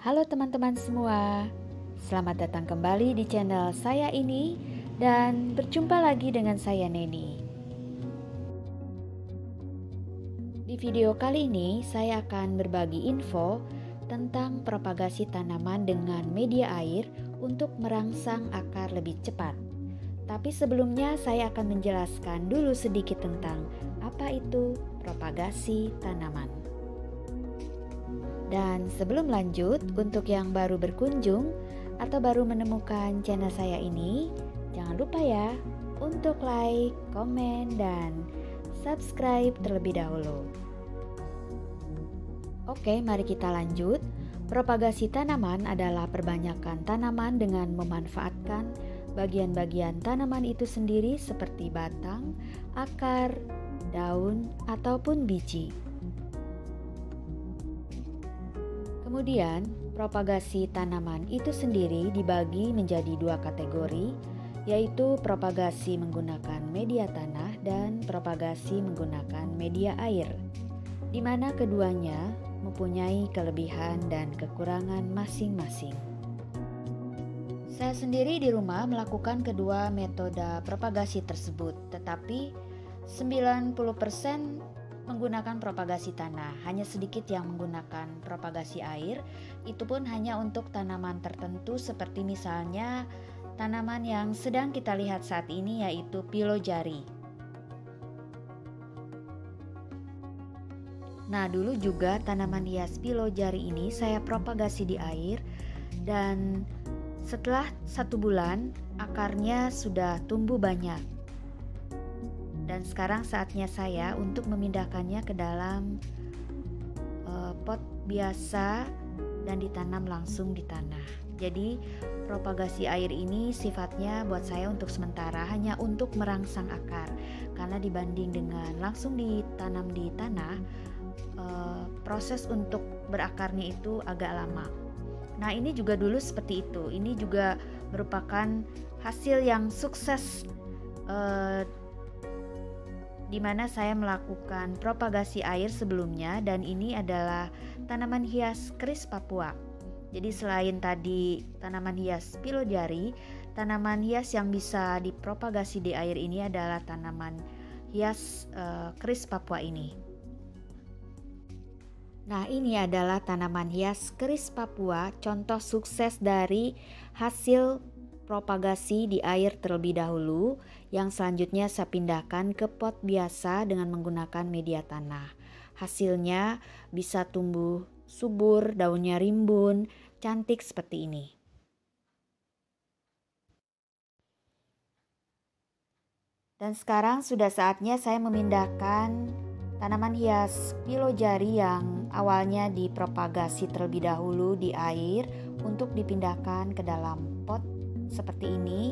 Halo teman-teman semua, selamat datang kembali di channel saya ini dan berjumpa lagi dengan saya Neni. Di video kali ini saya akan berbagi info tentang propagasi tanaman dengan media air untuk merangsang akar lebih cepat. Tapi sebelumnya saya akan menjelaskan dulu sedikit tentang apa itu propagasi tanaman. Dan sebelum lanjut, untuk yang baru berkunjung atau baru menemukan channel saya ini, jangan lupa ya untuk like, komen, dan subscribe terlebih dahulu. Oke, mari kita lanjut. Propagasi tanaman adalah perbanyakan tanaman dengan memanfaatkan bagian-bagian tanaman itu sendiri seperti batang, akar, daun, ataupun biji. Kemudian, propagasi tanaman itu sendiri dibagi menjadi dua kategori, yaitu propagasi menggunakan media tanah dan propagasi menggunakan media air, di mana keduanya mempunyai kelebihan dan kekurangan masing-masing. Saya sendiri di rumah melakukan kedua metode propagasi tersebut, tetapi 90% menggunakan propagasi tanah, hanya sedikit yang menggunakan propagasi air, itu pun hanya untuk tanaman tertentu seperti misalnya tanaman yang sedang kita lihat saat ini yaitu pilojari. Nah, dulu juga tanaman hias pilojari ini saya propagasi di air dan setelah 1 bulan akarnya sudah tumbuh banyak. Dan sekarang saatnya saya untuk memindahkannya ke dalam pot biasa dan ditanam langsung di tanah. Jadi propagasi air ini sifatnya buat saya untuk sementara hanya untuk merangsang akar, karena dibanding dengan langsung ditanam di tanah, proses untuk berakarnya itu agak lama. Nah, ini juga dulu seperti itu. Ini juga merupakan hasil yang sukses di mana saya melakukan propagasi air sebelumnya, dan ini adalah tanaman hias keris Papua. Jadi selain tadi tanaman hias pilojari, tanaman hias yang bisa dipropagasi di air ini adalah tanaman hias keris Papua ini. Nah, ini adalah tanaman hias keris Papua, contoh sukses dari hasil propagasi di air terlebih dahulu, yang selanjutnya saya pindahkan ke pot biasa dengan menggunakan media tanah. Hasilnya bisa tumbuh subur, daunnya rimbun, cantik seperti ini. Dan sekarang sudah saatnya saya memindahkan tanaman hias pilojari yang awalnya dipropagasi terlebih dahulu di air untuk dipindahkan ke dalam pot seperti ini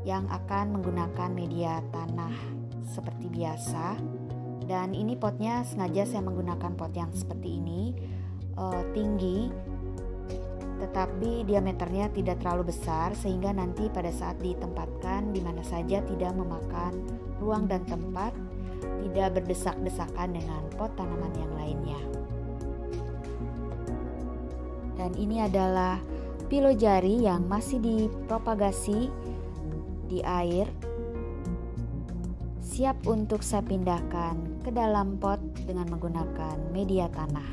yang akan menggunakan media tanah seperti biasa. Dan ini potnya sengaja saya menggunakan pot yang seperti ini, tinggi tetapi diameternya tidak terlalu besar sehingga nanti pada saat ditempatkan di mana saja tidak memakan ruang dan tempat, tidak berdesak-desakan dengan pot tanaman yang lainnya. Dan ini adalah pilojari yang masih dipropagasi di air, siap untuk saya pindahkan ke dalam pot dengan menggunakan media tanah.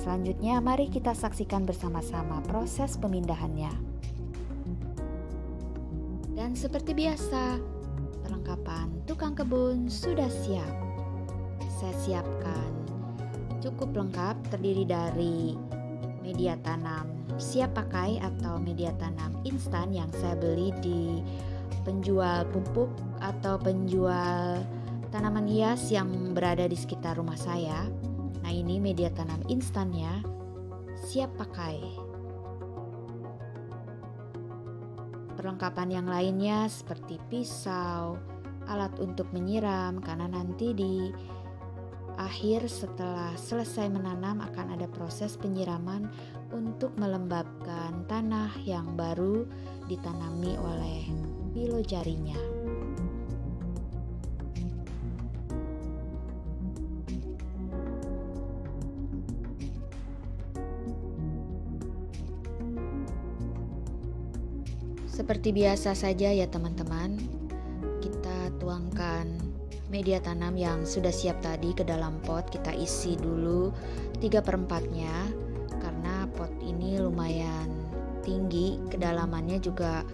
Selanjutnya mari kita saksikan bersama-sama proses pemindahannya. Dan seperti biasa, perlengkapan tukang kebun sudah siap. Saya siapkan cukup lengkap, terdiri dari media tanam siap pakai atau media tanam instan yang saya beli di penjual pupuk atau penjual tanaman hias yang berada di sekitar rumah saya. Nah, ini media tanam instannya siap pakai. Perlengkapan yang lainnya seperti pisau, alat untuk menyiram, karena nanti di akhir setelah selesai menanam akan ada proses penyiraman untuk melembabkan tanah yang baru ditanami oleh pilojarinya. Seperti biasa saja ya teman-teman, kita tuangkan media tanam yang sudah siap tadi ke dalam pot. Kita isi dulu 3/4-nya karena pot ini lumayan tinggi, kedalamannya juga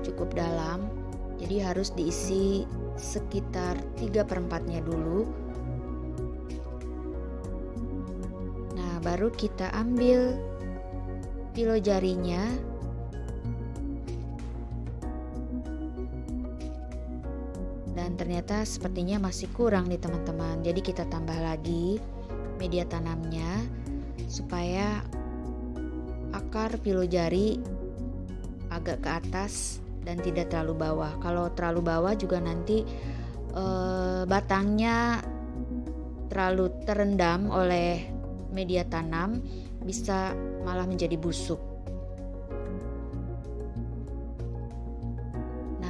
cukup dalam, jadi harus diisi sekitar 3/4-nya dulu. Nah, baru kita ambil pilo jarinya. Dan ternyata sepertinya masih kurang nih teman-teman. Jadi kita tambah lagi media tanamnya supaya akar pilo jari agak ke atas dan tidak terlalu bawah. Kalau terlalu bawah juga nanti batangnya terlalu terendam oleh media tanam, bisa malah menjadi busuk.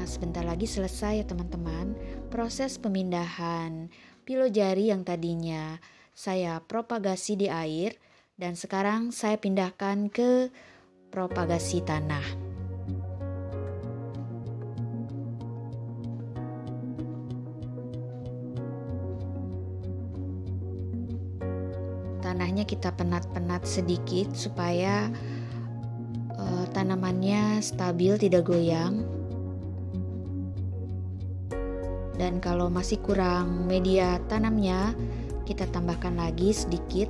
Sebentar lagi selesai ya teman-teman. Proses pemindahan pilo jari yang tadinya saya propagasi di air dan sekarang saya pindahkan ke propagasi tanah. Tanahnya kita penat-penat sedikit supaya tanamannya stabil, tidak goyang. Dan kalau masih kurang media tanamnya, kita tambahkan lagi sedikit.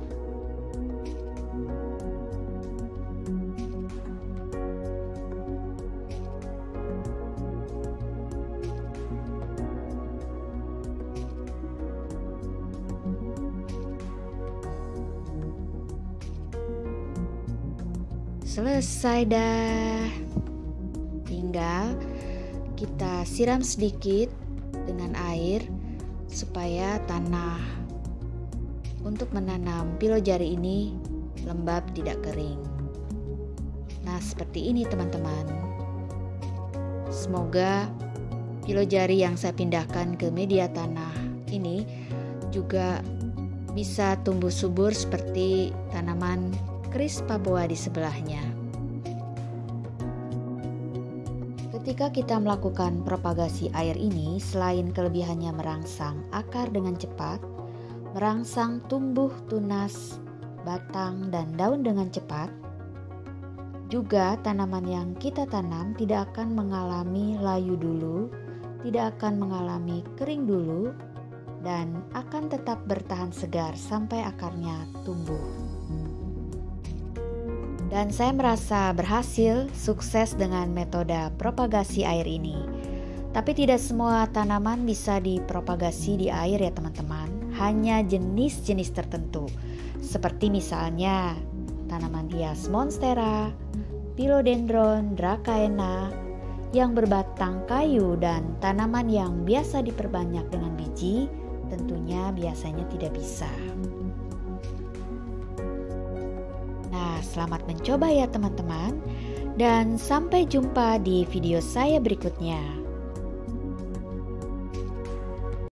Selesai dah. Tinggal kita siram sedikit dengan air supaya tanah untuk menanam pilo jari ini lembab, tidak kering. Nah, seperti ini teman-teman. Semoga pilo jari yang saya pindahkan ke media tanah ini juga bisa tumbuh subur seperti tanaman keris Papua di sebelahnya. Ketika kita melakukan propagasi air ini, selain kelebihannya merangsang akar dengan cepat, merangsang tumbuh tunas, batang, dan daun dengan cepat, juga tanaman yang kita tanam tidak akan mengalami layu dulu, tidak akan mengalami kering dulu, dan akan tetap bertahan segar sampai akarnya tumbuh. Dan saya merasa berhasil, sukses dengan metode propagasi air ini. Tapi tidak semua tanaman bisa dipropagasi di air ya teman-teman. Hanya jenis-jenis tertentu. Seperti misalnya tanaman hias monstera, philodendron, dracaena, yang berbatang kayu, dan tanaman yang biasa diperbanyak dengan biji, tentunya biasanya tidak bisa. Selamat mencoba ya teman-teman, dan sampai jumpa di video saya berikutnya.